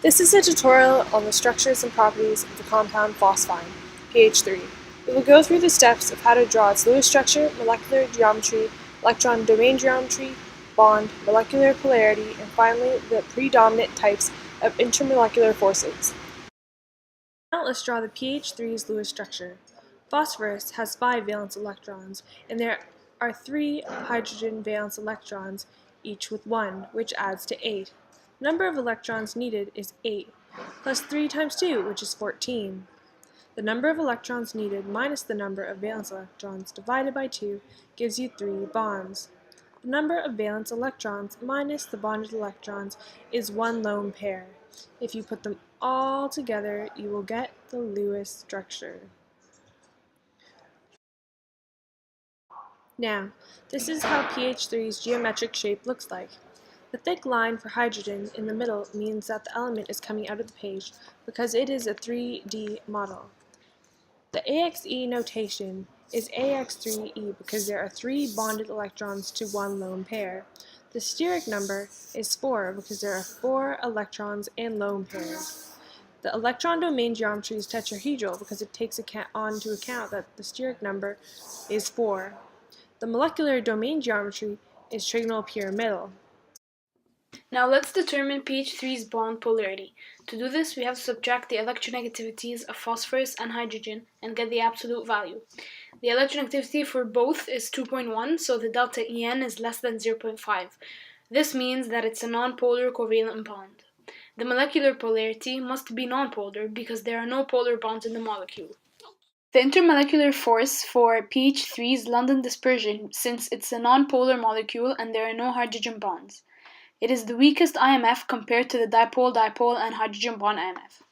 This is a tutorial on the structures and properties of the compound phosphine, pH 3. We will go through the steps of how to draw its Lewis structure, molecular geometry, electron domain geometry, bond, molecular polarity, and finally the predominant types of intermolecular forces. Now let's draw the pH 3's Lewis structure. Phosphorus has 5 valence electrons, and there are 3 hydrogen valence electrons, each with 1, which adds to 8. The number of electrons needed is 8, plus 3 times 2, which is 14. The number of electrons needed minus the number of valence electrons divided by 2 gives you 3 bonds. The number of valence electrons minus the bonded electrons is 1 lone pair. If you put them all together, you will get the Lewis structure. Now, this is how pH 3's geometric shape looks like. The thick line for hydrogen in the middle means that the element is coming out of the page because it is a 3D model. The AXE notation is AX3E because there are 3 bonded electrons to 1 lone pair. The steric number is 4 because there are 4 electrons and lone pairs. The electron domain geometry is tetrahedral because it takes into account that the steric number is 4. The molecular domain geometry is trigonal pyramidal. Now let's determine pH 3's bond polarity. To do this, we have to subtract the electronegativities of phosphorus and hydrogen and get the absolute value. The electronegativity for both is 2.1, so the delta En is less than 0.5. This means that it's a nonpolar covalent bond. The molecular polarity must be nonpolar because there are no polar bonds in the molecule. The intermolecular force for pH 3 is London dispersion since it's a nonpolar molecule and there are no hydrogen bonds. It is the weakest IMF compared to the dipole-dipole and hydrogen bond IMF.